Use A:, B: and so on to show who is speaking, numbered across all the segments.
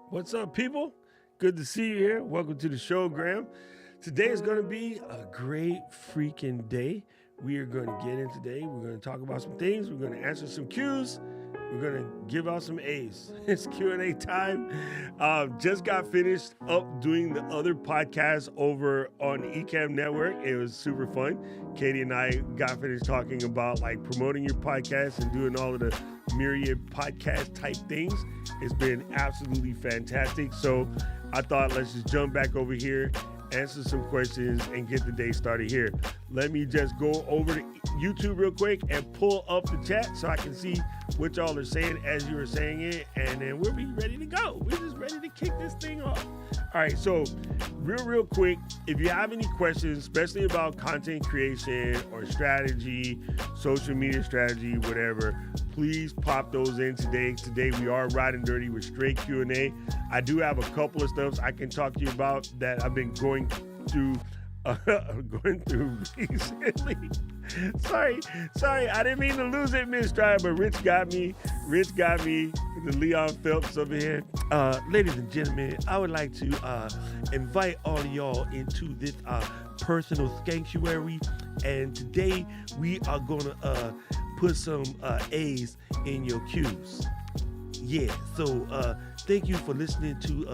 A: What's up, people? Good to see you here. Welcome to the show, Graham. Today is going to be a great freaking day. We are going to get in today. We're going to talk about some things. We're going to answer some Q's. We're going to give out some A's. It's Q&A time. Just got finished up doing the other podcast over on the Ecamm Network. It was super fun. Katie and I got finished talking about like promoting your podcast and doing all of the myriad podcast type things. It's been absolutely fantastic. So I thought let's just jump back over here, answer some questions, and get the day started here. Let me just go over to YouTube real quick and pull up the chat so I can see what y'all are saying as you were saying it, and then we'll be ready to go. We're just ready to kick this thing off. All right, so real quick, if you have any questions, especially about content creation or strategy, social media strategy, whatever, please pop those in today. Today we are riding dirty with straight Q&A. I do have a couple of stuff I can talk to you about that I've been going through recently. sorry, I didn't mean to lose it mid-stride, but Rich got me, the Leon Phelps over here. Ladies and gentlemen, I would like to invite all of y'all into this personal sanctuary, and today we are gonna put some A's in your Q's. Yeah, so thank you for listening to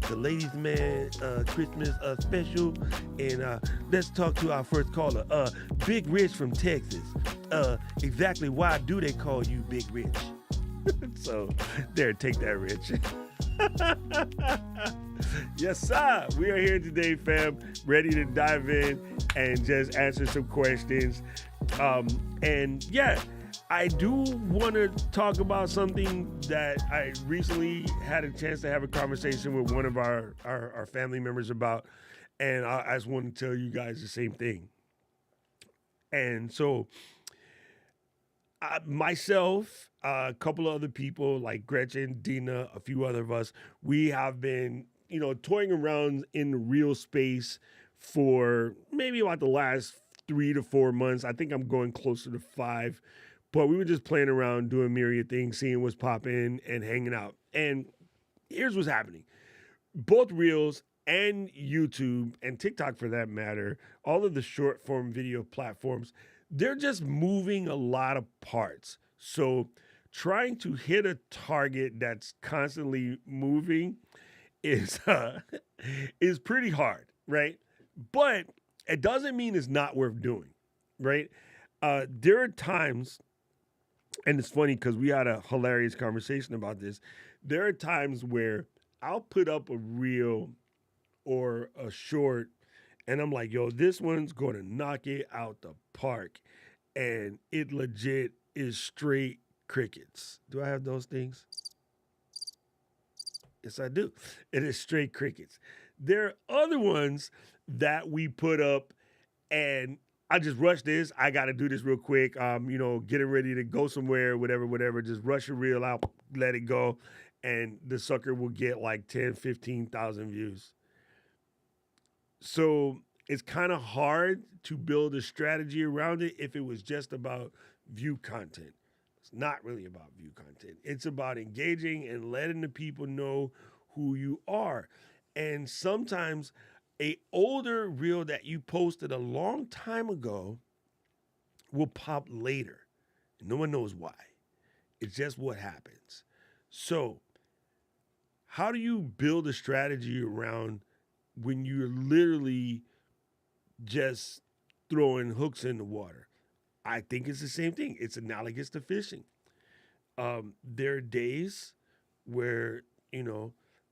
A: the Ladies Man Christmas special. And let's talk to our first caller, Big Rich from Texas. Exactly why do they call you Big Rich? So there, take that, Rich. Yes, sir. We are here today, fam, ready to dive in and just answer some questions. And yeah, I do want to talk about something that I recently had a chance to have a conversation with one of our family members about, and I just want to tell you guys the same thing. And so, myself, a couple of other people like Gretchen, Dina, a few other of us, we have been, toying around in the real space for maybe about the last 3 to 4 months. I think I'm going closer to 5. But we were just playing around, doing myriad things, seeing what's popping and hanging out. And here's what's happening. Both Reels and YouTube and TikTok for that matter, all of the short form video platforms, they're just moving a lot of parts. So trying to hit a target that's constantly moving is is pretty hard, right? But it doesn't mean it's not worth doing, right? There are times, and it's funny because we had a hilarious conversation about this. There are times where I'll put up a reel or a short, and I'm like, yo, this one's going to knock it out the park. And it legit is straight crickets. Do I have those things? Yes, I do. It is straight crickets. There are other ones that we put up, and I just rush this. I got to do this real quick. Getting ready to go somewhere, whatever. Just rush a reel out, let it go, and the sucker will get like 10, 15,000 views. So it's kind of hard to build a strategy around it if it was just about view content. It's not really about view content. It's about engaging and letting the people know who you are. And sometimes a older reel that you posted a long time ago will pop later. No one knows why. It's just what happens. So, how do you build a strategy around when you're literally just throwing hooks in the water? I think it's the same thing. It's analogous to fishing. There are days where,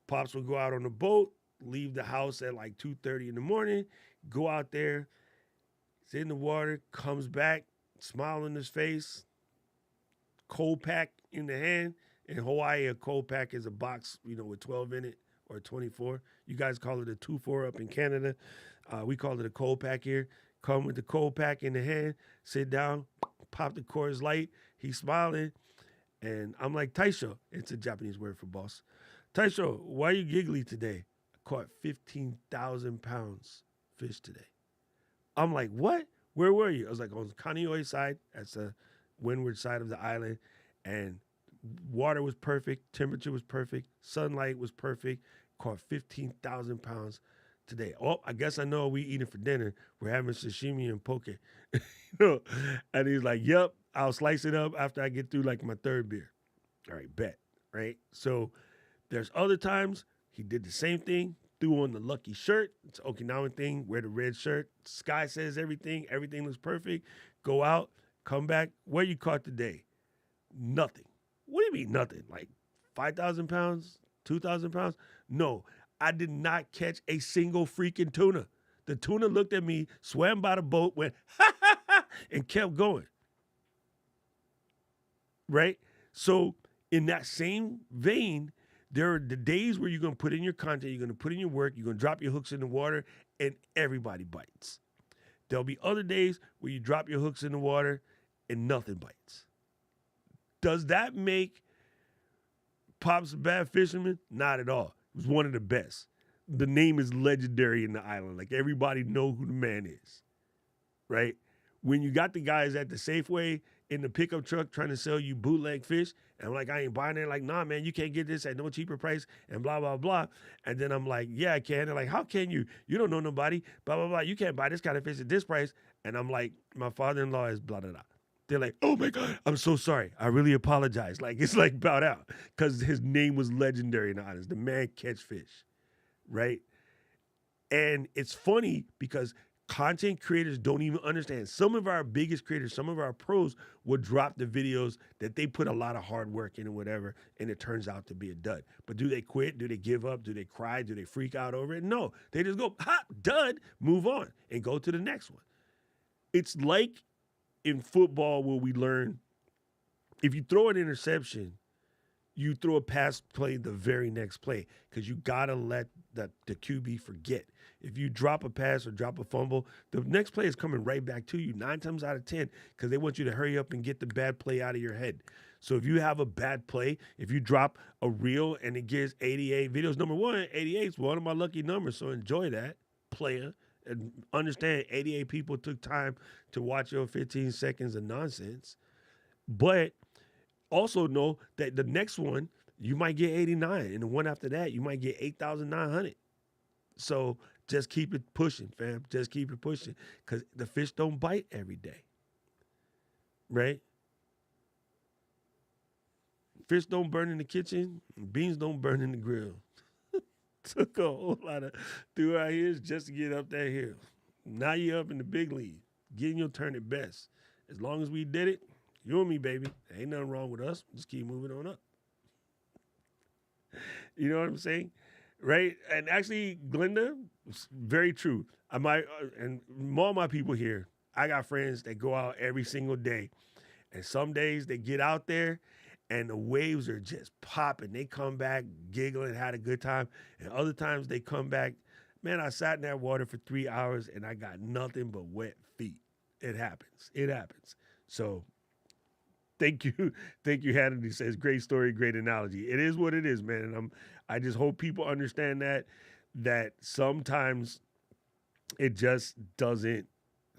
A: Pops will go out on a boat, leave the house at like 2:30 in the morning, go out there, he's in the water, comes back, smile on his face, cold pack in the hand. In Hawaii, a cold pack is a box, with 12 in it or 24. You guys call it a 2-4 up in Canada. We call it a cold pack here. Come with the cold pack in the hand, sit down, pop the Coors Light. He's smiling. And I'm like, Taisho, it's a Japanese word for boss. Taisho, why are you giggly today? I caught 15,000 pounds fish today. I'm like, what? Where were you? I was like, on the Kaneohe side. That's the windward side of the island. And Water was perfect. Temperature was perfect. Sunlight was perfect. Caught 15,000 pounds today. Oh, I guess I know what we eating for dinner. We're having sashimi and poke. You know? And he's like, yep, I'll slice it up after I get through like my third beer. All right, bet. Right? So there's other times he did the same thing, threw on the lucky shirt. It's an Okinawan thing, wear the red shirt. Sky says everything. Everything looks perfect. Go out, come back. What you caught today? Nothing. What do you mean nothing? Like 5,000 pounds? 2,000 pounds? No, I did not catch a single freaking tuna. The tuna looked at me, swam by the boat, went, ha ha ha, and kept going. Right? So, in that same vein, there are the days where you're going to put in your content, you're going to put in your work, you're going to drop your hooks in the water, and everybody bites. There'll be other days where you drop your hooks in the water and nothing bites. Does that make Pops a bad fisherman? Not at all. He was one of the best. The name is legendary in the island. Like, everybody know who the man is, right? When you got the guys at the Safeway in the pickup truck trying to sell you bootleg fish, and I'm like, I ain't buying it. Like, nah, man, you can't get this at no cheaper price, and blah, blah, blah. And then I'm like, yeah, I can. They're like, how can you? You don't know nobody, blah, blah, blah. You can't buy this kind of fish at this price. And I'm like, my father-in-law is blah, blah, blah. They're like, oh my God, I'm so sorry. I really apologize. Like, it's like bout out because his name was legendary in the islands. The man catch fish, right? And it's funny because content creators don't even understand. Some of our biggest creators, some of our pros will drop the videos that they put a lot of hard work in and whatever, and it turns out to be a dud. But do they quit? Do they give up? Do they cry? Do they freak out over it? No. They just go, ha, dud, move on, and go to the next one. It's like in football where we learn if you throw an interception, you throw a pass play the very next play because you got to let the QB forget. If you drop a pass or drop a fumble, the next play is coming right back to you 9 times out of 10 because they want you to hurry up and get the bad play out of your head. So if you have a bad play, if you drop a reel and it gives 88 videos, number one, 88 is one of my lucky numbers, so enjoy that, player. And understand 88 people took time to watch your 15 seconds of nonsense. But also know that the next one, you might get 89. And the one after that, you might get 8,900. So just keep it pushing, fam. Just keep it pushing. Because the fish don't bite every day. Right? Fish don't burn in the kitchen. Beans don't burn in the grill. Took a whole lot of through our years just to get up that hill. Now you're up in the big league, getting your turn at best. As long as we did it, you and me, baby. There ain't nothing wrong with us. Just keep moving on up. You know what I'm saying? Right? And actually, Glenda, very true. I might, and all my people here, I got friends that go out every single day. And some days they get out there and the waves are just popping. They come back giggling, had a good time. And other times they come back, man, I sat in that water for 3 hours and I got nothing but wet feet. It happens. It happens. So thank you. Thank you, Hannity says, great story, great analogy. It is what it is, man. And I just hope people understand that sometimes it just doesn't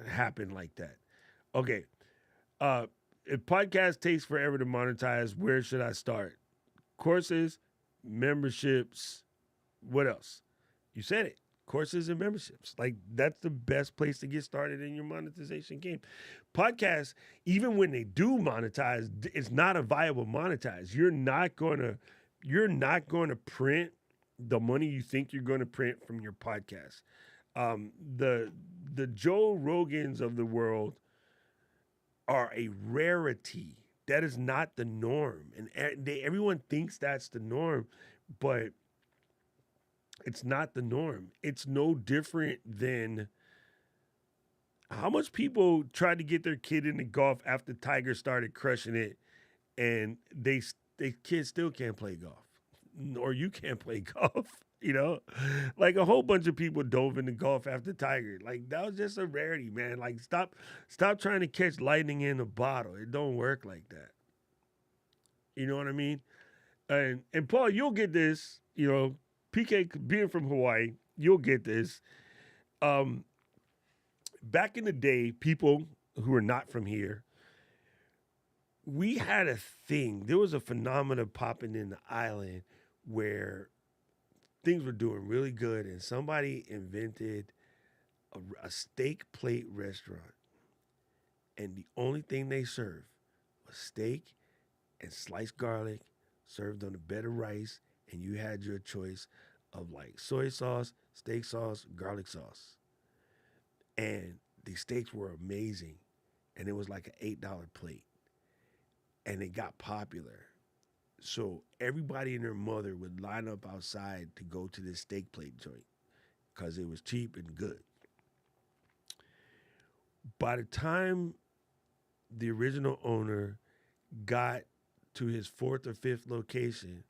A: happen like that. Okay. If podcast takes forever to monetize, where should I start? Courses, memberships, what else? You said it. Courses and memberships. Like, that's the best place to get started in your monetization game. Podcasts, even when they do monetize, it's not a viable monetize. You're not going to print the money you think you're going to print from your podcast. The Joe Rogans of the world are a rarity. That is not the norm. And everyone thinks that's the norm, but it's not the norm. It's no different than how much people tried to get their kid into golf after Tiger started crushing it, and they kids still can't play golf, or you can't play golf. You know, like a whole bunch of people dove into golf after Tiger. Like, that was just a rarity, man. Like, stop trying to catch lightning in a bottle. It don't work like that. You know what I mean? And Paul, you'll get this. You know, PK being from Hawaii, you'll get this. Back in the day, people who are not from here we had a thing. There was a phenomena popping in the island where things were doing really good, and somebody invented a steak plate restaurant, and the only thing they served was steak and sliced garlic served on a bed of rice, and you had your choice of like soy sauce, steak sauce, garlic sauce. And the steaks were amazing, and it was like an $8 plate, and it got popular. So everybody and their mother would line up outside to go to this steak plate joint because it was cheap and good. By the time the original owner got to his fourth or fifth location,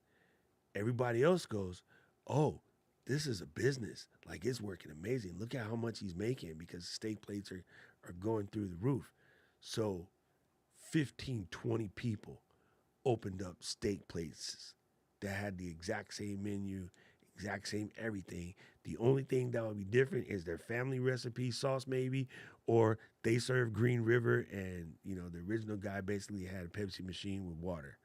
A: everybody else goes, "Oh, this is a business. Like it's working amazing. Look at how much he's making because steak plates are going through the roof." So 15, 20 people opened up steak places that had the exact same menu, exact same everything. The only thing that would be different is their family recipe sauce, maybe, or they serve Green River, and the original guy basically had a Pepsi machine with water.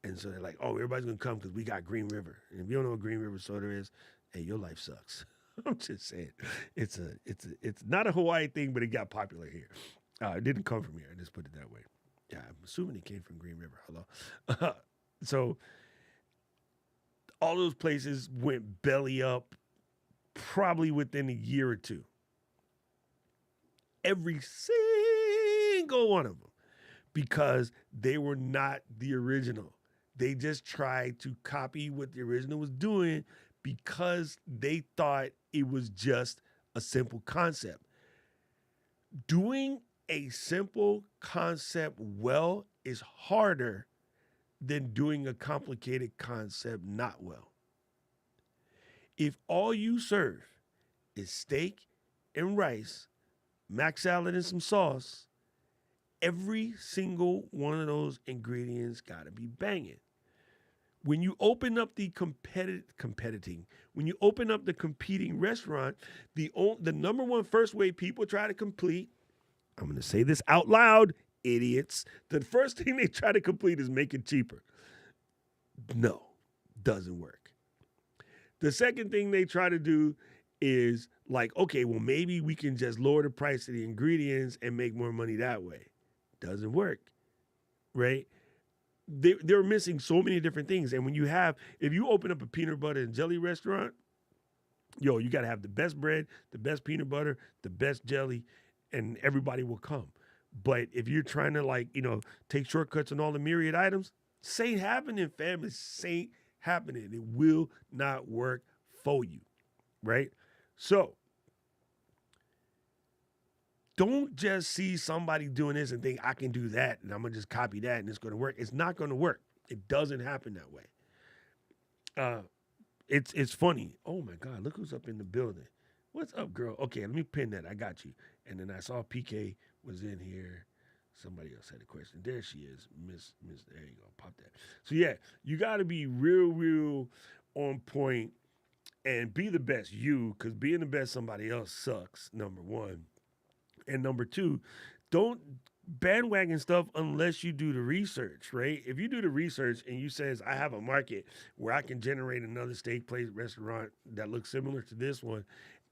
A: And so they're like, "Oh, everybody's gonna come because we got Green River." And if you don't know what Green River soda is, hey, your life sucks. I'm just saying, it's not a Hawaii thing, but it got popular here. It didn't come from here. I just put it that way. Yeah, I'm assuming it came from Green River. Hello. So all those places went belly up probably within a year or two. Every single one of them, because they were not the original. They just tried to copy what the original was doing because they thought it was just a simple concept. Doing a simple concept well is harder than doing a complicated concept not well. If all you serve is steak and rice, mac salad and some sauce, every single one of those ingredients got to be banging. When you open up the when you open up the competing restaurant, the number one first way people try to complete, I'm going to say this out loud, idiots. The first thing they try to complete is make it cheaper. No, doesn't work. The second thing they try to do is like, okay, well, maybe we can just lower the price of the ingredients and make more money that way. Doesn't work, right? They're missing so many different things. And if you open up a peanut butter and jelly restaurant, you got to have the best bread, the best peanut butter, the best jelly, and everybody will come. But if you're trying to take shortcuts on all the myriad items, this ain't happening, fam. This ain't happening. It will not work for you, right? So don't just see somebody doing this and think I can do that and I'm gonna just copy that and it's gonna work. It's not gonna work. It doesn't happen that way. It's funny. Oh my God, look who's up in the building. What's up, girl? Okay, let me pin that. I got you. And then I saw PK was in here. Somebody else had a question. There she is, Miss. There you go. Pop that. So yeah, you got to be real on point and be the best you, because being the best somebody else sucks. Number one. And number two, don't bandwagon stuff unless you do the research, right? If you do the research and you says, I have a market where I can generate another steak place restaurant that looks similar to this one,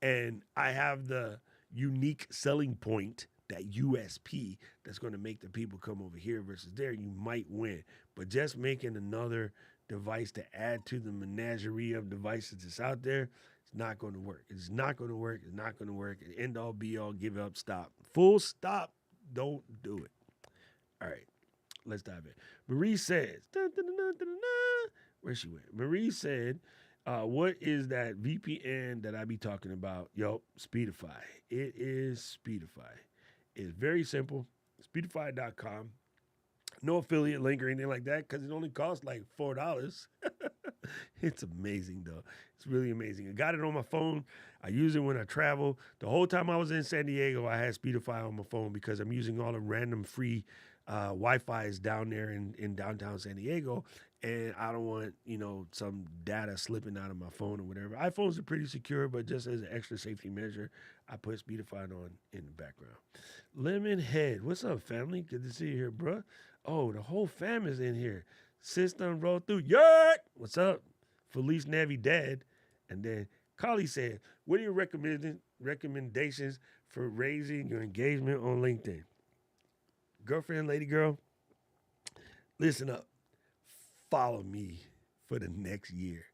A: and I have the unique selling point, that USP, that's going to make the people come over here versus there, you might win. But just making another device to add to the menagerie of devices that's out there, it's not going to work. It's not going to work. It's not going to work. End all, be all, give up, stop. Full stop. Don't do it. All right, let's dive in. Marie says, where she went? Marie said, what is that VPN that I be talking about? Yo, Speedify. It is Speedify. It's very simple. Speedify.com. No affiliate link or anything like that because it only costs like $4. It's amazing, though. It's really amazing. I got it on my phone. I use it when I travel. The whole time I was in San Diego, I had Speedify on my phone because I'm using all the random free Wi-Fi's down there in downtown San Diego, and I don't want, some data slipping out of my phone or whatever. iPhones are pretty secure, but just as an extra safety measure, I put Speedify on in the background. Lemonhead, what's up, family? Good to see you here, bruh. Oh, the whole fam is in here. System rolled through. Yurt! What's up? Felice Navidad. And then Carly said, what are your recommendations for raising your engagement on LinkedIn? Girlfriend, lady girl, listen up. Follow me for the next year.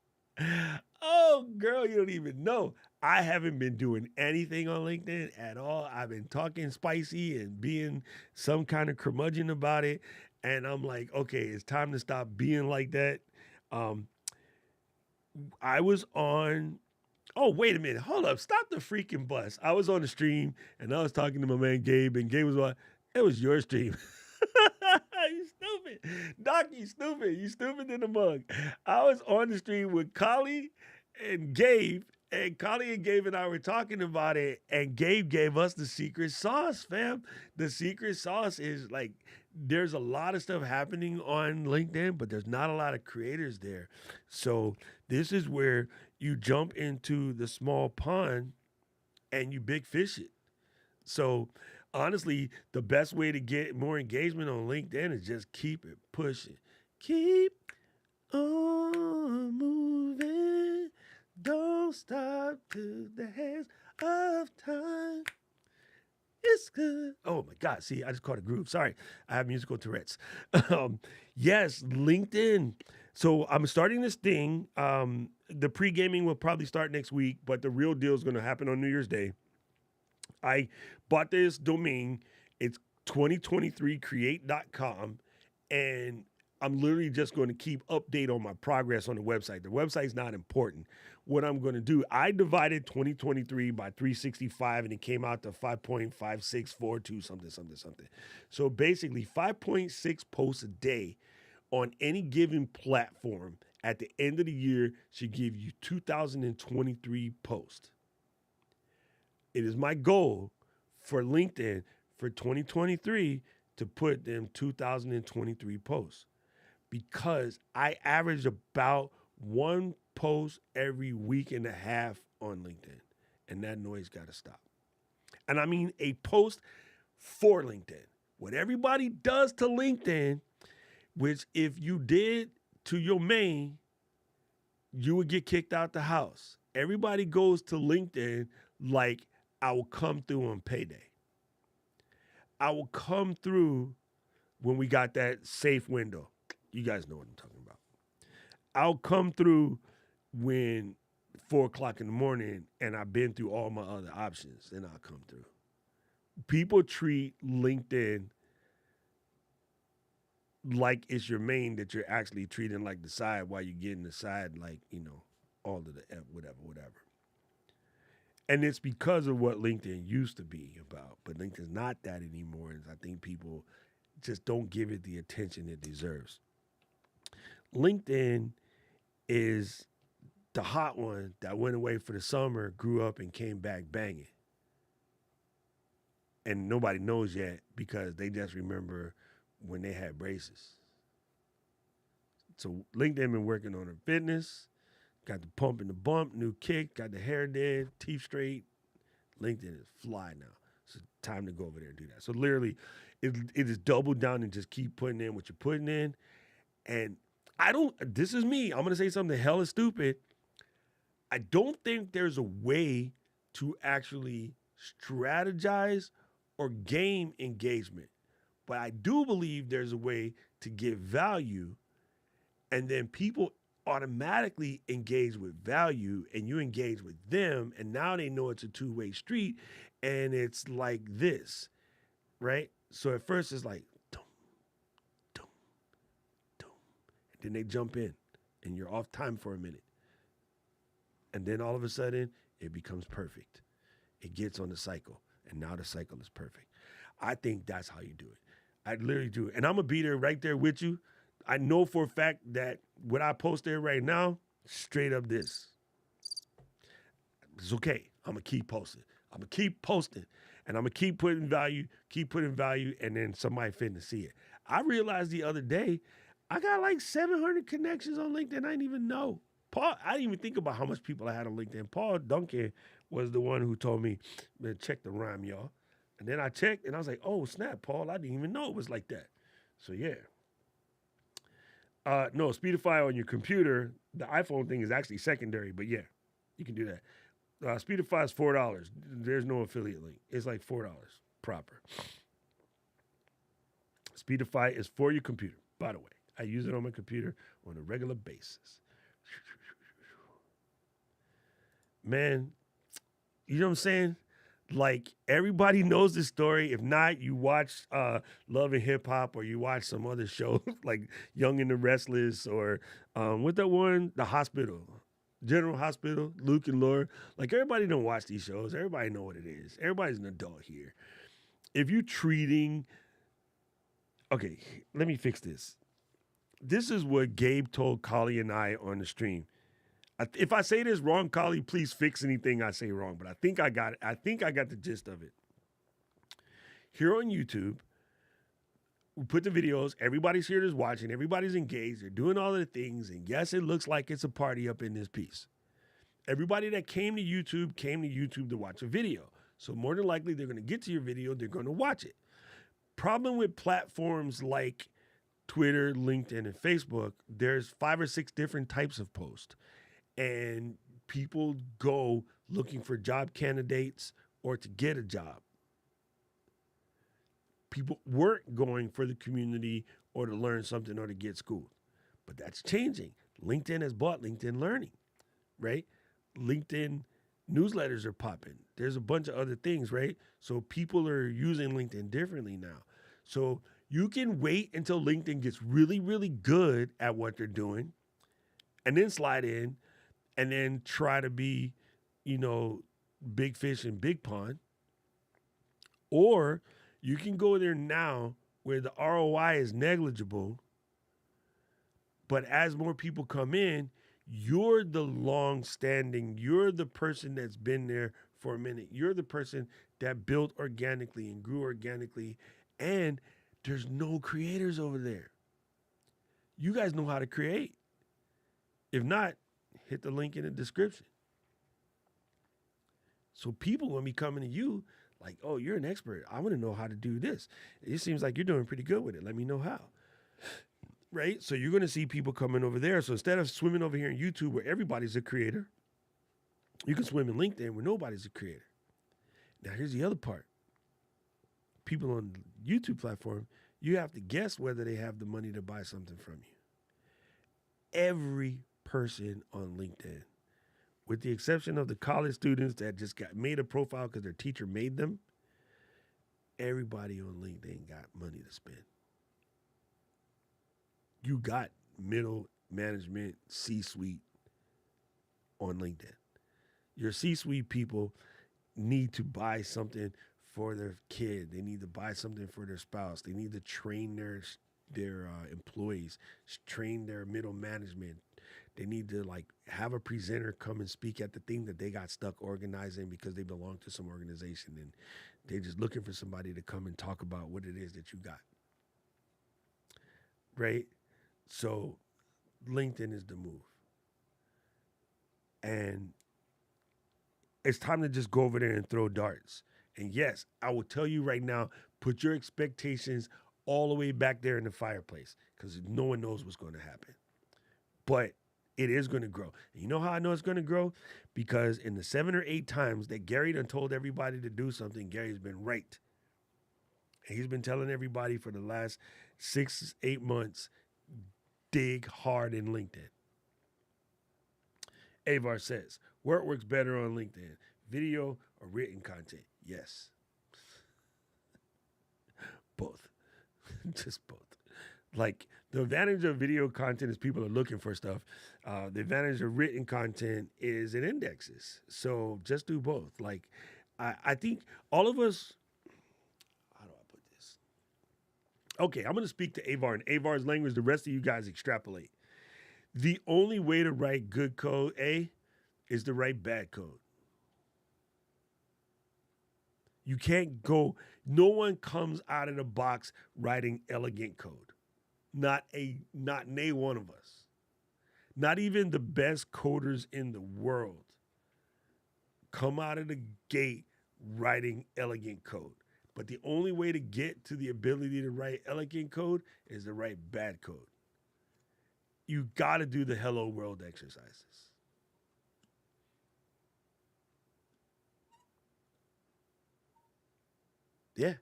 A: Oh, girl, you don't even know. I haven't been doing anything on LinkedIn at all. I've been talking spicy and being some kind of curmudgeon about it. And I'm like, okay, it's time to stop being like that. Um, I was on. Oh, wait a minute. Hold up. Stop the freaking bus. I was on the stream and I was talking to my man Gabe, and Gabe was like, it was your stream. You stupid. Doc, you stupid. You stupid in the mug. I was on the stream with Collie and Gabe, and Collie and Gabe and I were talking about it, and Gabe gave us the secret sauce, fam. The secret sauce is like there's a lot of stuff happening on LinkedIn, but there's not a lot of creators there. So this is where you jump into the small pond and you big fish it. So honestly, the best way to get more engagement on LinkedIn is just keep it pushing. Keep on moving. Don't stop to the hands of time. It's good. Oh my God. See, I just caught a groove. Sorry. I have musical Tourette's. Yes, LinkedIn. So I'm starting this thing. The pre-gaming will probably start next week, but the real deal is going to happen on New Year's Day. I bought this domain. It's 2023create.com. And I'm literally just going to keep update on my progress on the website. The website's not important. What I'm going to do, I divided 2023 by 365 and it came out to 5.5642 something. So basically 5.6 posts a day on any given platform at the end of the year should give you 2023 posts. It is my goal for LinkedIn for 2023 to put them 2023 posts, because I average about one post every week and a half on LinkedIn, and that noise got to stop. And I mean a post for LinkedIn. What everybody does to LinkedIn, which if you did to your main, you would get kicked out the house. Everybody goes to LinkedIn like, I will come through on payday. I will come through when we got that safe window. You guys know what I'm talking about. I'll come through when 4 o'clock in the morning and I've been through all my other options, then I'll come through. People treat LinkedIn like it's your main that you're actually treating like the side, while you're getting the side like, all of the whatever. And it's because of what LinkedIn used to be about, but LinkedIn's not that anymore. And I think people just don't give it the attention it deserves. LinkedIn is the hot one that went away for the summer, grew up, and came back banging. And nobody knows yet because they just remember when they had braces. So LinkedIn been working on her fitness, got the pump and the bump, new kick, got the hair dead, teeth straight. LinkedIn is fly now. So it's time to go over there and do that. So literally, it is double down and just keep putting in what you're putting in. And this is me. I'm going to say something the hell is stupid. I don't think there's a way to actually strategize or game engagement. But I do believe there's a way to give value, and then people automatically engage with value and you engage with them, and now they know it's a two-way street, and it's like this, right? So at first it's like, dum, dum, dum. And then they jump in and you're off time for a minute. And then all of a sudden it becomes perfect. It gets on the cycle, and now the cycle is perfect. I think that's how you do it. I literally do it. And I'm going to be there right there with you. I know for a fact that what I post there right now, straight up this. It's okay. I'm going to keep posting. I'm going to keep posting. And I'm going to keep putting value, and then somebody finna see it. I realized the other day, I got like 700 connections on LinkedIn. I didn't even know. I didn't even think about how much people I had on LinkedIn. Paul Duncan was the one who told me, man, check the rhyme, y'all. And then I checked, and I was like, oh, snap, Paul, I didn't even know it was like that. So yeah. No, Speedify on your computer, the iPhone thing is actually secondary, but yeah, you can do that. Speedify is $4. There's no affiliate link. It's like $4 proper. Speedify is for your computer, by the way. I use it on my computer on a regular basis. Man, you know what I'm saying? Like everybody knows this story. If not, you watch Love and Hip Hop, or you watch some other show like Young and the Restless, or what that one, The Hospital, General Hospital, Luke and Laura. Like everybody don't watch these shows. Everybody know what it is. Everybody's an adult here. If you treating, okay, let me fix this. This is what Gabe told Kali and I on the stream. If I say this wrong, Kali, please fix anything I say wrong. But I think I got it. I think I got the gist of it. Here on YouTube, we put the videos. Everybody's here that's watching. Everybody's engaged. They're doing all the things. And yes, it looks like it's a party up in this piece. Everybody that came to YouTube to watch a video. So more than likely, they're going to get to your video. They're going to watch it. Problem with platforms like Twitter, LinkedIn, and Facebook, there's 5 or 6 different types of posts. And people go looking for job candidates or to get a job. People weren't going for the community or to learn something or to get schooled. But that's changing. LinkedIn has bought LinkedIn Learning, right? LinkedIn newsletters are popping. There's a bunch of other things, right? So people are using LinkedIn differently now. So you can wait until LinkedIn gets really, really good at what they're doing and then slide in and then try to be, big fish in big pond. Or you can go there now where the ROI is negligible, but as more people come in, you're the long-standing, you're the person that's been there for a minute. You're the person that built organically and grew organically, and there's no creators over there. You guys know how to create. If not, hit the link in the description. So people will be coming to you like, oh, you're an expert. I want to know how to do this. It seems like you're doing pretty good with it. Let me know how. Right? So you're going to see people coming over there. So instead of swimming over here in YouTube where everybody's a creator, you can swim in LinkedIn where nobody's a creator. Now, here's the other part. People on the YouTube platform, you have to guess whether they have the money to buy something from you. Every person on LinkedIn, with the exception of the college students that just got made a profile because their teacher made them, everybody on LinkedIn got money to spend. You got middle management, C-suite on LinkedIn. Your C-suite people need to buy something for their kid. They need to buy something for their spouse. They need to train their employees, train their middle management. They need to have a presenter come and speak at the thing that they got stuck organizing because they belong to some organization, and they're just looking for somebody to come and talk about what it is that you got. Right? So LinkedIn is the move. And it's time to just go over there and throw darts. And yes, I will tell you right now, put your expectations all the way back there in the fireplace because no one knows what's going to happen. But it is going to grow. And you know how I know it's going to grow? Because in the 7 or 8 times that Gary done told everybody to do something, Gary's been right. And he's been telling everybody for the last 6, 8 months, dig hard in LinkedIn. Avar says, where works better on LinkedIn, video or written content? Yes. Both. Just both. Like, the advantage of video content is people are looking for stuff. The advantage of written content is it indexes. So just do both. Like, I think all of us, how do I put this? Okay, I'm going to speak to Avar in Avar's language. The rest of you guys extrapolate. The only way to write good code, is to write bad code. You can't go, no one comes out of the box writing elegant code. Not one of us. Not even the best coders in the world come out of the gate writing elegant code. But the only way to get to the ability to write elegant code is to write bad code. You got to do the hello world exercises. Yeah.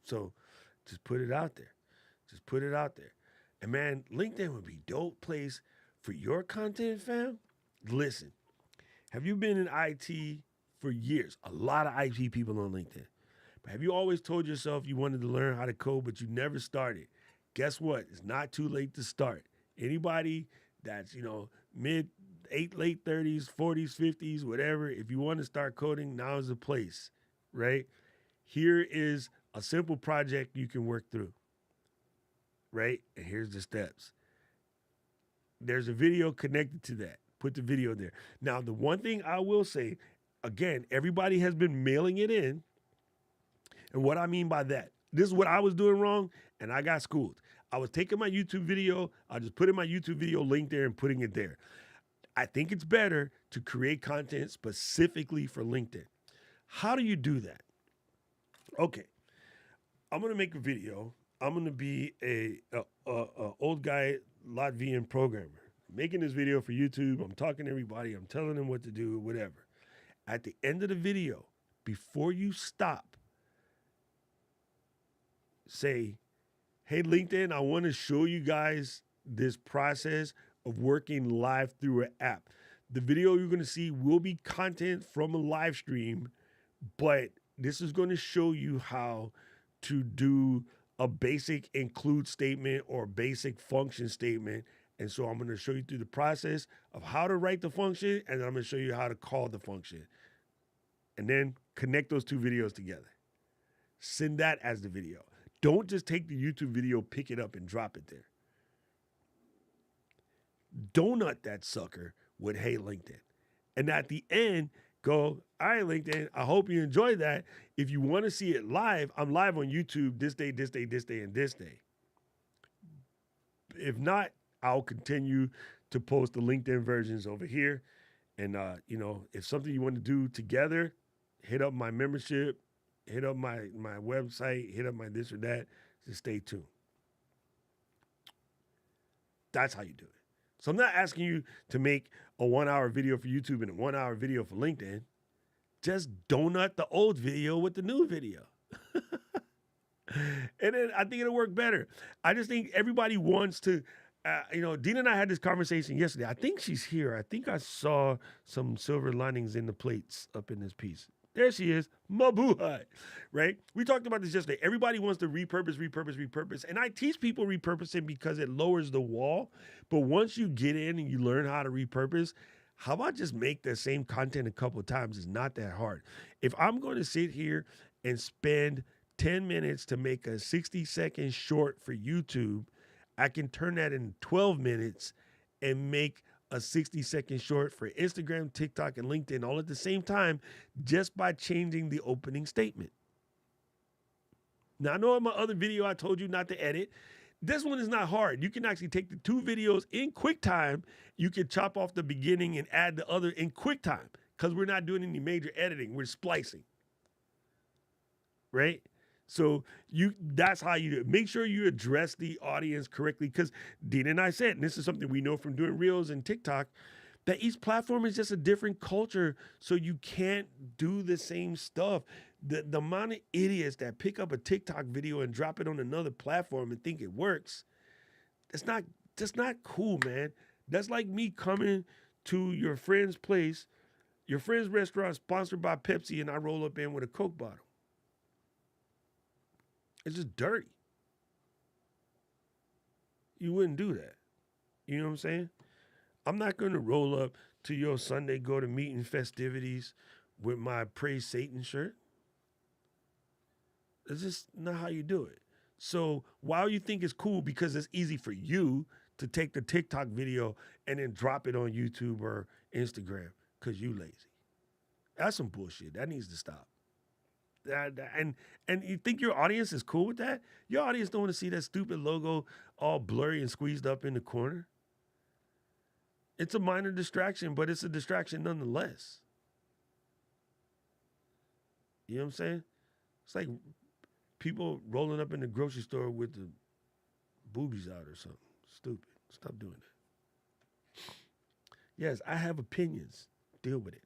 A: So just put it out there. Just put it out there. And man, LinkedIn would be dope place for your content, fam. Listen, have you been in IT for years? A lot of IT people on LinkedIn. But have you always told yourself you wanted to learn how to code, but you never started? Guess what? It's not too late to start. Anybody that's, mid late 30s, 40s, 50s, whatever, if you want to start coding, now is the place, right? Here is a simple project you can work through, right? And here's the steps. There's a video connected to that. Put the video there. Now, the one thing I will say, again, everybody has been mailing it in. And what I mean by that, this is what I was doing wrong, and I got schooled. I was taking my YouTube video, I just put in my YouTube video link there and putting it there. I think it's better to create content specifically for LinkedIn. How do you do that? Okay, I'm gonna make a video. I'm gonna be a old guy Latvian programmer making this video for YouTube. I'm talking to everybody. I'm telling them what to do, whatever. At the end of the video, before you stop, say, hey, LinkedIn, I want to show you guys this process of working live through an app. The video you're going to see will be content from a live stream, but this is going to show you how to do a basic include statement or basic function statement. And so I'm going to show you through the process of how to write the function, and then I'm going to show you how to call the function. And then connect those two videos together. Send that as the video. Don't just take the YouTube video, pick it up, and drop it there. Donut that sucker with Hey LinkedIn. And at the end, go, all right, LinkedIn, I hope you enjoyed that. If you want to see it live, I'm live on YouTube this day, this day, this day, and this day. If not, I'll continue to post the LinkedIn versions over here. And, if something you want to do together, hit up my membership, hit up my website, hit up my this or that. Just stay tuned. That's how you do it. So I'm not asking you to make a 1-hour video for YouTube and a 1-hour video for LinkedIn. Just donut the old video with the new video. And then I think it'll work better. I just think everybody wants to, Dina and I had this conversation yesterday. I think she's here. I think I saw some silver linings in the plates up in this piece. There she is, Mabuhay, right? We talked about this yesterday. Everybody wants to repurpose. And I teach people repurposing because it lowers the wall. But once you get in and you learn how to repurpose, how about just make the same content a couple of times? It's not that hard. If I'm going to sit here and spend 10 minutes to make a 60-second short for YouTube, I can turn that into 12 minutes and make a 60-second short for Instagram, TikTok, and LinkedIn all at the same time just by changing the opening statement. Now, I know in my other video I told you not to edit. This one is not hard. You can actually take the two videos in QuickTime. You can chop off the beginning and add the other in QuickTime because we're not doing any major editing. We're splicing, right? So that's how you do it. Make sure you address the audience correctly because Dina and I said, and this is something we know from doing Reels and TikTok, that each platform is just a different culture, so you can't do the same stuff. The amount of idiots that pick up a TikTok video and drop it on another platform and think it works, that's not cool, man. That's like me coming to your friend's place, your friend's restaurant sponsored by Pepsi, and I roll up in with a Coke bottle. It's just dirty. You wouldn't do that. You know what I'm saying? I'm not going to roll up to your Sunday go to meeting festivities with my Praise Satan shirt. It's just not how you do it. So while you think it's cool because it's easy for you to take the TikTok video and then drop it on YouTube or Instagram because you lazy. That's some bullshit. That needs to stop. And you think your audience is cool with that? Your audience don't want to see that stupid logo all blurry and squeezed up in the corner. It's a minor distraction, but it's a distraction nonetheless. You know what I'm saying? It's like people rolling up in the grocery store with the boobies out or something. Stupid. Stop doing that. Yes, I have opinions. Deal with it.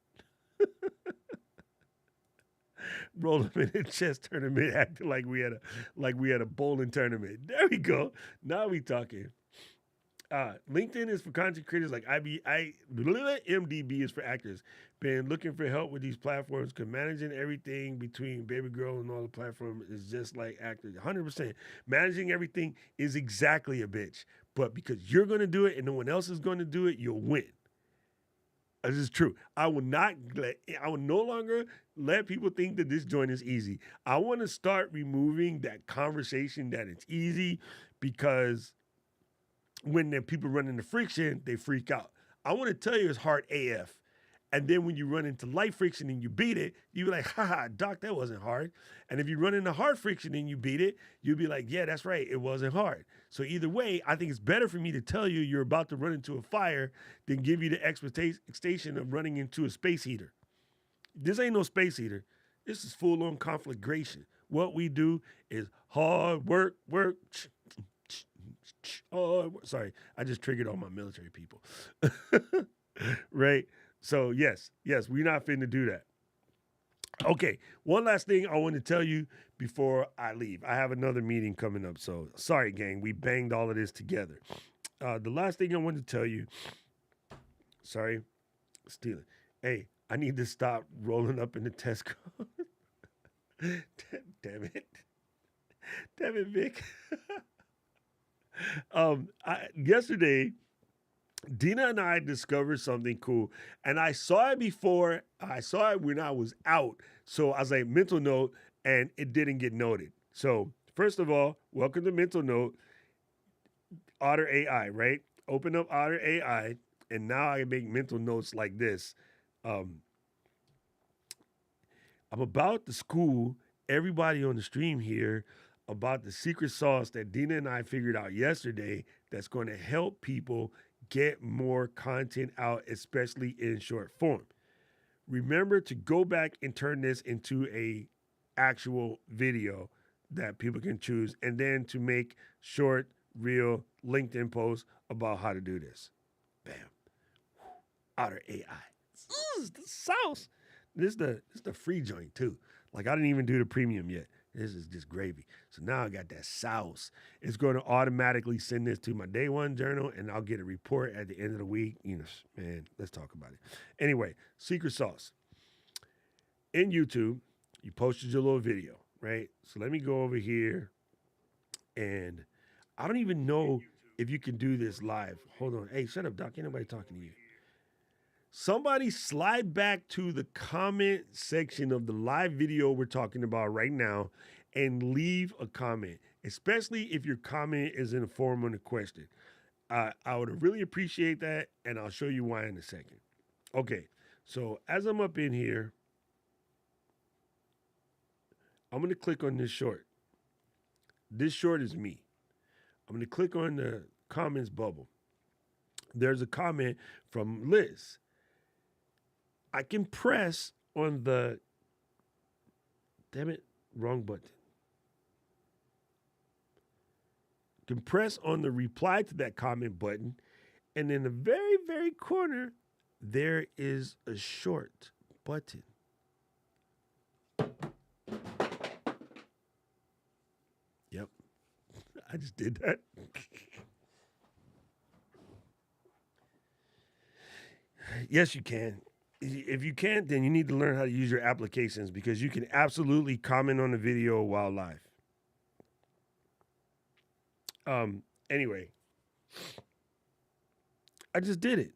A: Roll up in a chess tournament, acting like we had a bowling tournament. There we go. Now we talking. LinkedIn is for content creators like MDB is for actors. Been looking for help with these platforms because managing everything between Baby Girl and all the platforms is just like actors. 100%. Managing everything is exactly a bitch. But because you're going to do it and no one else is going to do it, you'll win. This is true. I will no longer let people think that this joint is easy. I want to start removing that conversation that it's easy because when the people run into friction, they freak out. I want to tell you it's hard AF. And then when you run into light friction and you beat it, you be like, haha, doc, that wasn't hard. And if you run into hard friction and you beat it, you'll be like, yeah, that's right, it wasn't hard. So either way, I think it's better for me to tell you you're about to run into a fire than give you the expectation of running into a space heater. This ain't no space heater. This is full-on conflagration. What we do is hard work. Oh, sorry, I just triggered all my military people. Right? So, yes, we're not finna do that. Okay, one last thing I want to tell you before I leave. I have another meeting coming up, so sorry, gang. We banged all of this together. The last thing I want to tell you, sorry, stealing. Hey, I need to stop rolling up in the Tesco. Damn it, Vic. Yesterday, Dina and I discovered something cool, and I saw it before. I saw it when I was out, so I was like, mental note, and it didn't get noted. So first of all, welcome to Mental Note, Otter AI, right? Open up Otter AI, and now I make mental notes like this. I'm about to school everybody on the stream here about the secret sauce that Dina and I figured out yesterday that's going to help people get more content out, especially in short form. Remember to go back and turn this into a actual video that people can choose, and then to make short, real LinkedIn posts about how to do this. Bam. Otter AI. This is the sauce. This is the free joint too. Like I didn't even do the premium yet. This is just gravy. So now I got that sauce. It's going to automatically send this to my day one journal, and I'll get a report at the end of the week. You know, man, let's talk about it. Anyway, secret sauce. In YouTube, you posted your little video, right? So let me go over here, and I don't even know if you can do this live. Hold on. Hey, shut up, Doc. Ain't nobody talking to you. Somebody slide back to the comment section of the live video we're talking about right now and leave a comment, especially if your comment is in the form of a question. I would really appreciate that, and I'll show you why in a second. Okay, so as I'm up in here, I'm going to click on this short. This short is me. I'm going to click on the comments bubble. There's a comment from Liz. I can press on the, damn it, wrong button. Can press on the reply to that comment button, and in the very, very corner, there is a short button. Yep, I just did that. Yes, you can. If you can't, then you need to learn how to use your applications because you can absolutely comment on the video while live. Anyway, I just did it.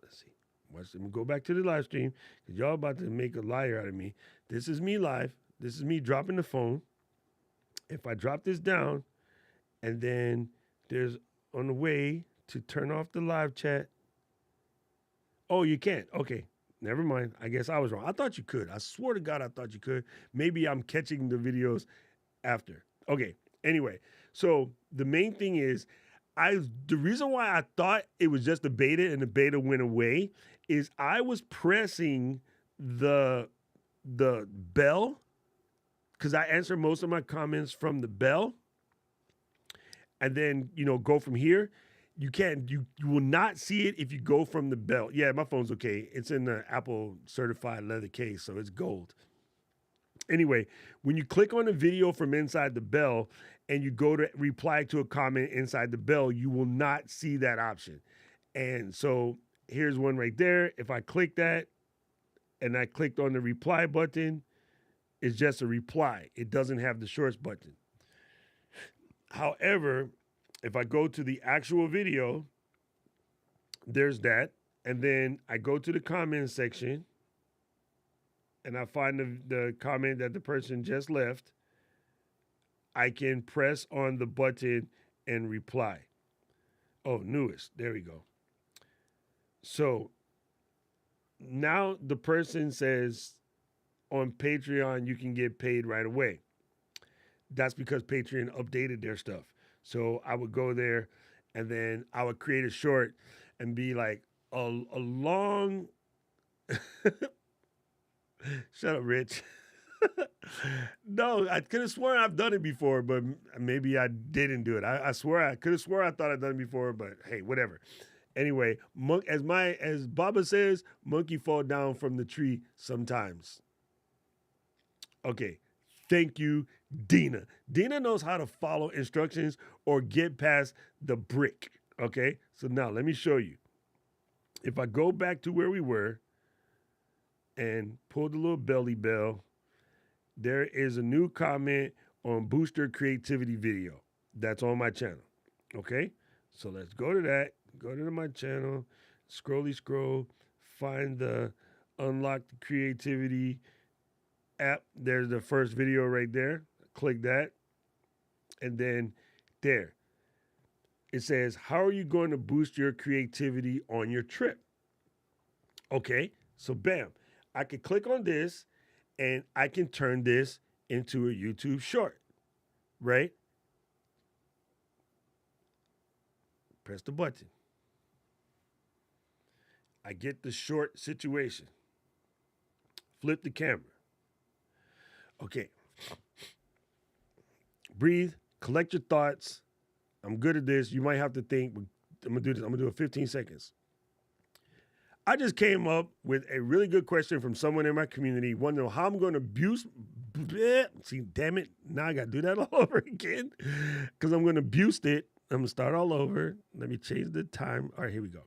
A: Let's see. Let me go back to the live stream because y'all about to make a liar out of me. This is me live. This is me dropping the phone. If I drop this down, and then there's on the way to turn off the live chat. Oh, you can't. Okay. Never mind. I guess I was wrong. I thought you could. I swear to God, I thought you could. Maybe I'm catching the videos after. Okay. Anyway, so the main thing is, the reason why I thought it was just a beta and the beta went away is I was pressing the bell because I answer most of my comments from the bell, and then go from here. You will not see it if you go from the bell. Yeah, my phone's okay. It's in the Apple certified leather case, so it's gold. Anyway, when you click on the video from inside the bell and you go to reply to a comment inside the bell, you will not see that option. And so here's one right there. If I click that and I clicked on the reply button, it's just a reply. It doesn't have the shorts button. However, if I go to the actual video, there's that. And then I go to the comment section and I find the comment that the person just left. I can press on the button and reply. Oh, newest. There we go. So now the person says on Patreon, you can get paid right away. That's because Patreon updated their stuff. So I would go there and then I would create a short and be like a long. Shut up, Rich. No, I could have sworn I've done it before, but maybe I didn't do it. I swear I could have sworn I thought I'd done it before, but hey, whatever. Anyway, as Baba says, monkey fall down from the tree sometimes. Okay, thank you, Dina. Dina knows how to follow instructions or get past the brick. Okay, so now let me show you. If I go back to where we were and pull the little belly bell, there is a new comment on Booster Creativity video that's on my channel. Okay, so let's go to that. Go to my channel, scroll, find the Unlock the Creativity app. There's the first video right there. Click that. And then there. It says, how are you going to boost your creativity on your trip? Okay, so bam. I can click on this and I can turn this into a YouTube short, right? Press the button. I get the short situation. Flip the camera. Okay. Breathe, collect your thoughts. I'm good at this. You might have to think, but I'm going to do this. I'm going to do it 15 seconds. I just came up with a really good question from someone in my community. Want to know how I'm going to boost. See, damn it. Now I got to do that all over again because I'm going to boost it. I'm going to start all over. Let me change the time. All right, here we go.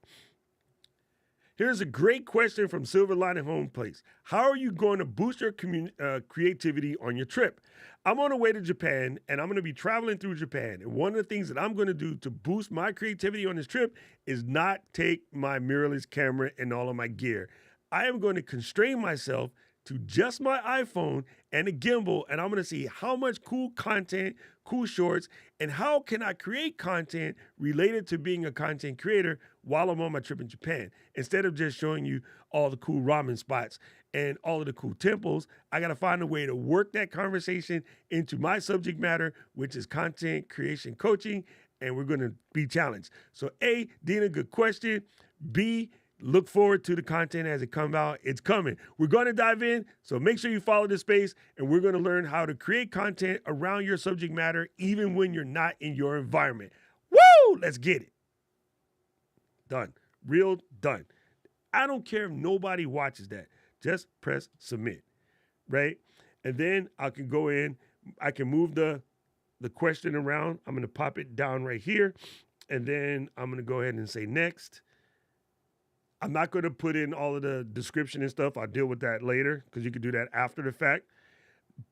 A: Here's a great question from Silver Lining Home Place. How are you going to boost your creativity on your trip? I'm on the way to Japan, and I'm going to be traveling through Japan. And one of the things that I'm going to do to boost my creativity on this trip is not take my mirrorless camera and all of my gear. I am going to constrain myself to just my iPhone and a gimbal, and I'm going to see how much cool content, cool shorts, and how can I create content related to being a content creator while I'm on my trip in Japan. Instead of just showing you all the cool ramen spots and all of the cool temples, I got to find a way to work that conversation into my subject matter, which is content creation coaching, and we're going to be challenged. So A, Dina, good question. B, look forward to the content as it comes out. It's coming. We're going to dive in, so make sure you follow this space, and we're going to learn how to create content around your subject matter, even when you're not in your environment. Woo! Let's get it. Done. Real done. I don't care if nobody watches that. Just press submit, right? And then I can go in. I can move the question around. I'm going to pop it down right here, and then I'm going to go ahead and say next. I'm not going to put in all of the description and stuff. I'll deal with that later because you can do that after the fact.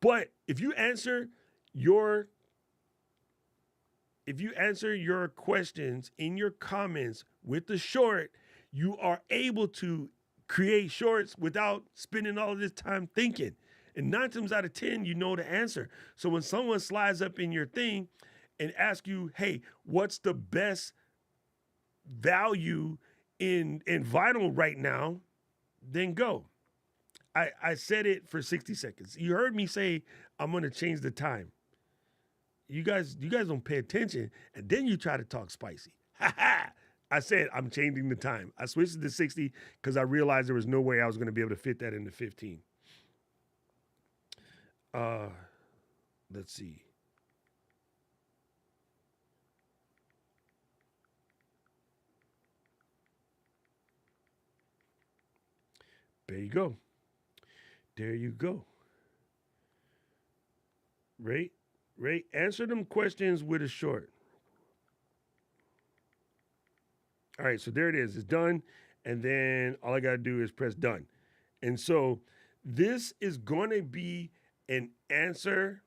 A: But if you answer your questions in your comments with the short, you are able to create shorts without spending all of this time thinking. And 9 times out of 10, you know the answer. So when someone slides up in your thing and asks you, hey, what's the best value in vinyl right now, then go. I said it for 60 seconds. You heard me say I'm going to change the time. You guys don't pay attention, and then you try to talk spicy. Ha ha! I said I'm changing the time. I switched it to 60 because I realized there was no way I was going to be able to fit that into 15. Let's see. There you go. There you go. Ray, answer them questions with a short. All right, so there it is. It's done. And then all I got to do is press done. And so this is going to be an answer.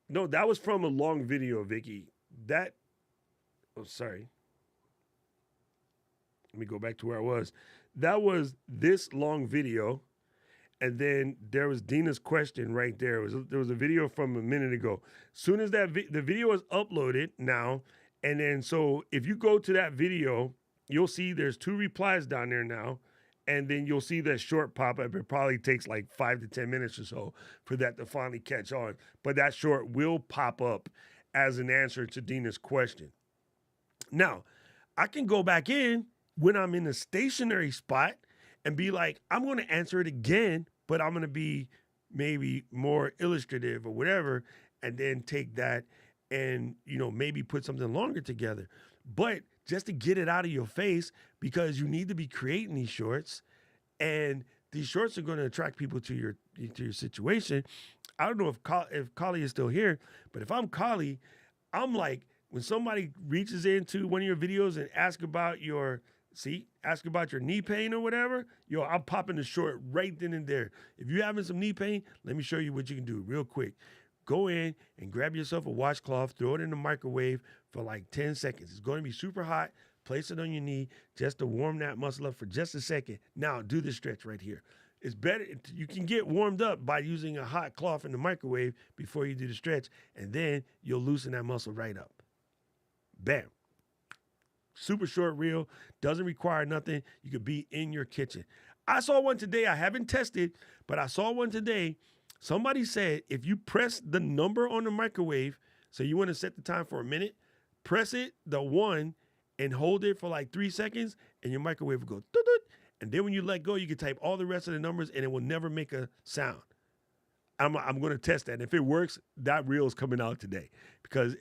A: No, that was from a long video, Vicky. Oh, sorry. Let me go back to where I was. That was this long video. And then there was Dina's question right there. There was a video from a minute ago. Soon as the video is uploaded now, and then so if you go to that video, you'll see there's 2 replies down there now, and then you'll see that short pop up. It probably takes like 5 to 10 minutes or so for that to finally catch on. But that short will pop up as an answer to Dina's question. Now, I can go back in when I'm in a stationary spot and be like, I'm going to answer it again, but I'm going to be maybe more illustrative or whatever, and then take that and, maybe put something longer together. But just to get it out of your face, because you need to be creating these shorts, and these shorts are going to attract people to your situation. I don't know if Kali is still here, but if I'm Kali, I'm like, when somebody reaches into one of your videos and asks about your knee pain or whatever, I'm popping the short right then and there. If you're having some knee pain, let me show you what you can do real quick. Go in and grab yourself a washcloth, throw it in the microwave for like 10 seconds. It's going to be super hot. Place it on your knee just to warm that muscle up for just a second. Now do the stretch right here. It's better. You can get warmed up by using a hot cloth in the microwave before you do the stretch, and then you'll loosen that muscle right up. Bam. Super short reel, doesn't require nothing. You could be in your kitchen. I saw one today. I haven't tested, but I saw one today. Somebody said if you press the number on the microwave, so you want to set the time for a minute, press it, the 1, and hold it for like 3 seconds, and your microwave will go doot-doot. And then when you let go, you can type all the rest of the numbers, and it will never make a sound. I'm going to test that. And if it works, that reel is coming out today, because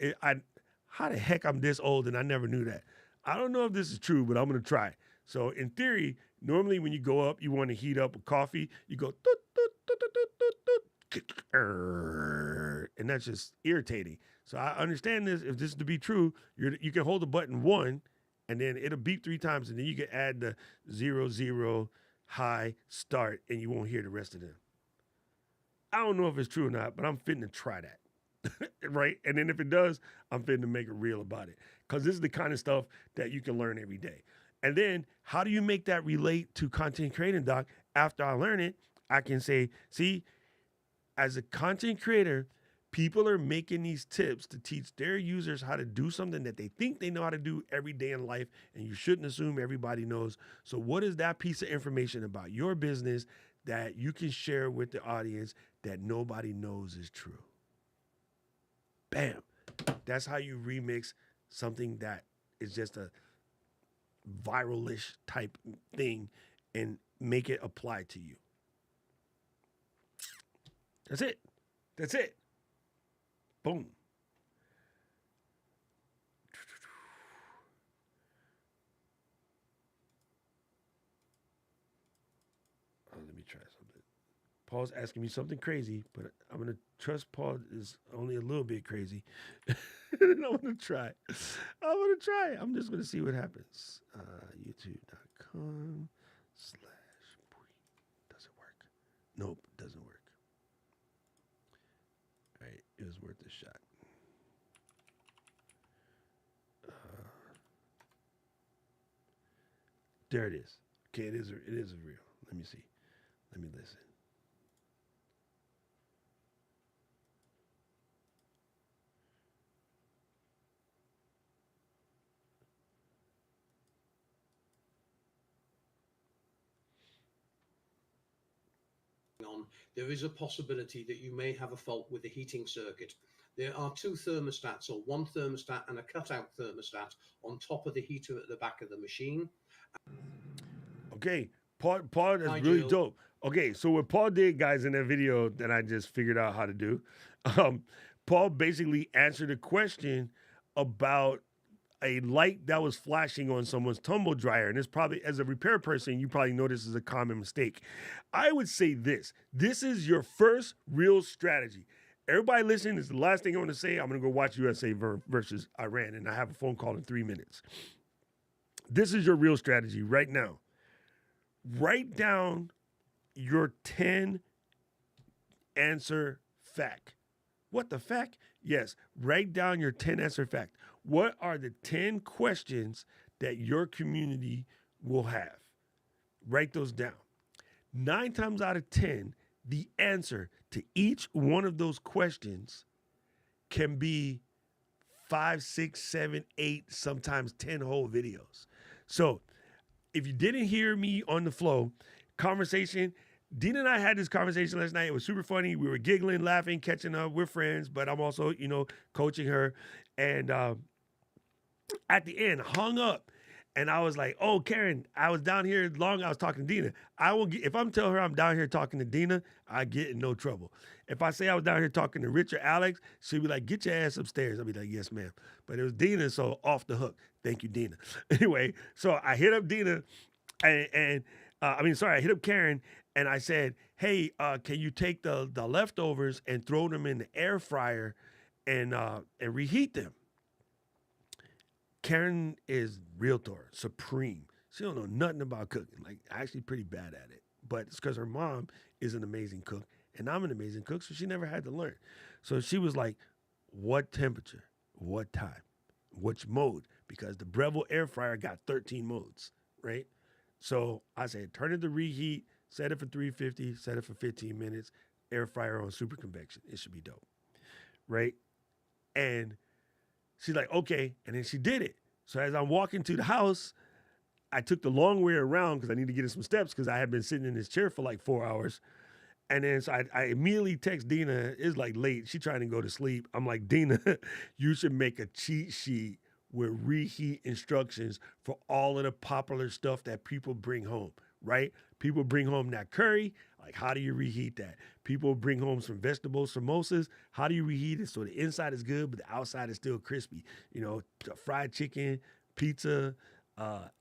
A: how the heck I'm this old and I never knew that. I don't know if this is true, but I'm going to try. So in theory, normally when you go up, you want to heat up a coffee. You go, doot, doot, doot, doot, doot, doot, doot, and that's just irritating. So I understand this. If this is to be true, you can hold the button 1, and then it'll beep 3 times, and then you can add the 0, high, start, and you won't hear the rest of them. I don't know if it's true or not, but I'm fitting to try that. Right? And then if it does, I'm fitting to make a reel about it, because this is the kind of stuff that you can learn every day. And then how do you make that relate to content creating, Doc? After I learn it, I can say, see, as a content creator, people are making these tips to teach their users how to do something that they think they know how to do every day in life, and you shouldn't assume everybody knows. So what is that piece of information about your business that you can share with the audience that nobody knows is true? Bam. That's how you remix something that is just a viral-ish type thing and make it apply to you. That's it. That's it. Boom. Let me try something. Paul's asking me something crazy, but I'm going to trust Paul is only a little bit crazy. I'm going to try. I'm just going to see what happens. YouTube.com/ Does it work? Nope, it doesn't work. All right, it was worth a shot. There it is. Okay, it is real. Let me see. Let me listen.
B: On, there is a possibility that you may have a fault with the heating circuit. There are 2 thermostats, or 1 thermostat and a cutout thermostat on top of the heater at the back of the machine.
A: Okay, Paul, that's really dope. Okay, so what Paul did, guys, in that video that I just figured out how to do, Um, Paul basically answered a question about a light that was flashing on someone's tumble dryer. And it's probably, as a repair person, you probably know this is a common mistake. I would say this is your first real strategy. Everybody listening, this is the last thing I want to say. I'm going to go watch USA versus Iran, and I have a phone call in 3 minutes. This is your real strategy right now. Write down your 10 answer fact. What the fact? Yes, write down your 10 answer fact. What are the 10 questions that your community will have? Write those down. 9 times out of 10, the answer to each one of those questions can be 5, 6, 7, 8, sometimes 10 whole videos. So if you didn't hear me on the flow, conversation, Dina and I had this conversation last night. It was super funny. We were giggling, laughing, catching up. We're friends, but I'm also, coaching her. And at the end, hung up. And I was like, oh, Karen, I was down here long. I was talking to Dina. If I'm telling her I'm down here talking to Dina, I get in no trouble. If I say I was down here talking to Rich or Alex, she'll be like, get your ass upstairs. I'll be like, yes, ma'am. But it was Dina, so off the hook. Thank you, Dina. Anyway, so I hit up Dina I hit up Karen and I said, hey, can you take the leftovers and throw them in the air fryer and reheat them? Karen is realtor, supreme. She don't know nothing about cooking, like actually pretty bad at it. But it's because her mom is an amazing cook and I'm an amazing cook, so she never had to learn. So she was like, what temperature, what time, which mode? Because the Breville air fryer got 13 modes, right? So I said, turn it to reheat, set it for 350, set it for 15 minutes, air fryer on super convection. It should be dope, right? And she's like, okay. And then she did it. So as I'm walking to the house, I took the long way around because I need to get in some steps because I had been sitting in this chair for like 4 hours. And then so I immediately text Dina. It's like late. She's trying to go to sleep. I'm like, Dina, you should make a cheat sheet with reheat instructions for all of the popular stuff that people bring home, right? People bring home that curry. Like, how do you reheat that? People bring home some vegetable samosas. How do you reheat it so the inside is good, but the outside is still crispy? Fried chicken, pizza,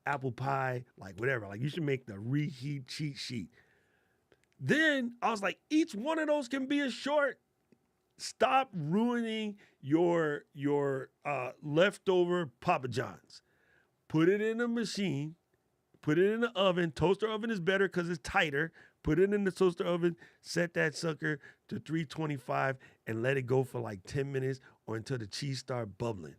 A: apple pie, like whatever. Like, you should make the reheat cheat sheet. Then I was like, each one of those can be a short. Stop ruining your leftover Papa John's. Put it in a machine. Put it in the oven. Toaster oven is better because it's tighter. Put it in the toaster oven. Set that sucker to 325 and let it go for like 10 minutes or until the cheese start bubbling.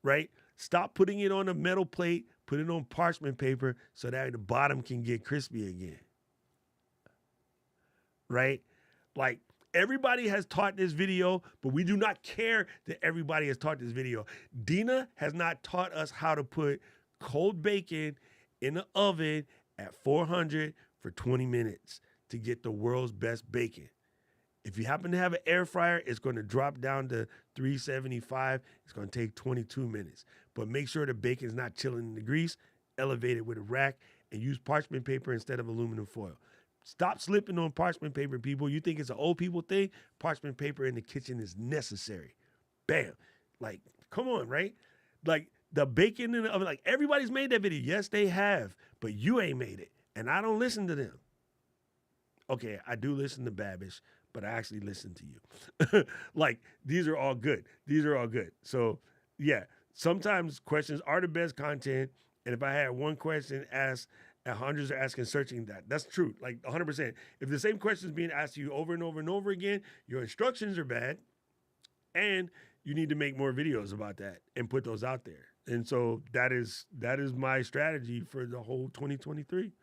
A: Right? Stop putting it on a metal plate. Put it on parchment paper so that the bottom can get crispy again. Right? Like, everybody has taught this video, but we do not care that everybody has taught this video. Dina has not taught us how to put cold bacon in the oven at 400 for 20 minutes to get the world's best bacon. If you happen to have an air fryer, it's going to drop down to 375. It's going to take 22 minutes. But make sure the bacon is not chilling in the grease. Elevate it with a rack and use parchment paper instead of aluminum foil. Stop slipping on parchment paper, people. You think it's an old people thing? Parchment paper in the kitchen is necessary. Bam. Like, come on, right? Like, the bacon in the oven, like, everybody's made that video. Yes, they have, but you ain't made it. And I don't listen to them. Okay, I do listen to Babish, but I actually listen to you. Like, these are all good. These are all good. So, yeah, sometimes questions are the best content. And if I had one question asked, and hundreds are asking, searching that. That's true, like 100%. If the same question is being asked to you over and over and over again, your instructions are bad, and you need to make more videos about that and put those out there. And so that is my strategy for the whole 2023,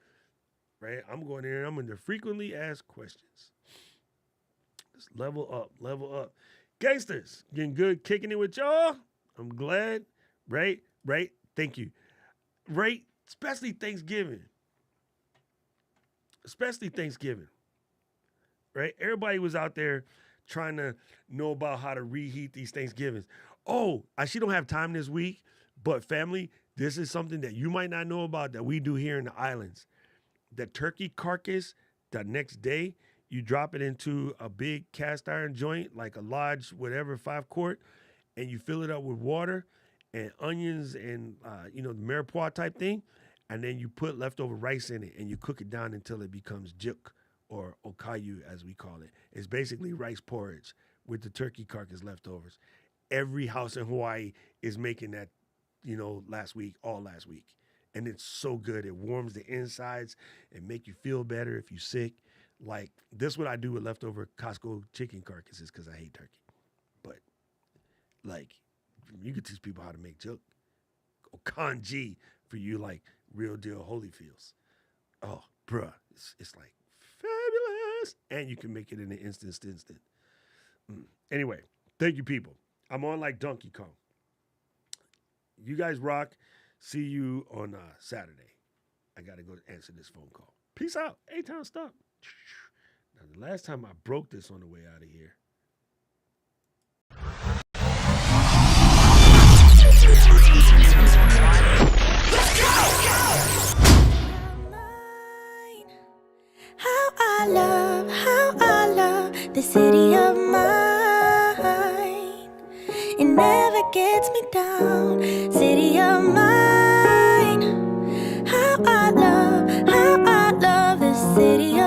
A: right? I'm going in and I'm going to frequently asked questions. Just level up. Gangsters, getting good, kicking it with y'all. I'm glad, right? Thank you. Right? Especially Thanksgiving, right? Everybody was out there trying to know about how to reheat these Thanksgivings. Oh, I actually don't have time this week, but family, this is something that you might not know about that we do here in the islands. The turkey carcass, the next day, You drop it into a big cast iron joint, like a Lodge, whatever, 5-quart, and you fill it up with water and onions and the mirepoix type thing, and then you put leftover rice in it and you cook it down until it becomes juk or okayu as we call it. It's basically rice porridge with the turkey carcass leftovers. Every house in Hawaii is making that, all last week. And it's so good. It warms the insides and make you feel better if you're sick. Like, this is what I do with leftover Costco chicken carcasses because I hate turkey. But, like, you could teach people how to make juk or kanji for you, like, real deal Holyfields. Oh, bruh, it's like fabulous. And you can make it in an instant. Anyway, thank you, people. I'm on like Donkey Kong. You guys rock. See you on Saturday. I got to go answer this phone call. Peace out. A-Town Stop. Now, the last time I broke this on the way out of here.
C: How I love the city of mine. It never gets me down, city of mine. How I love the city of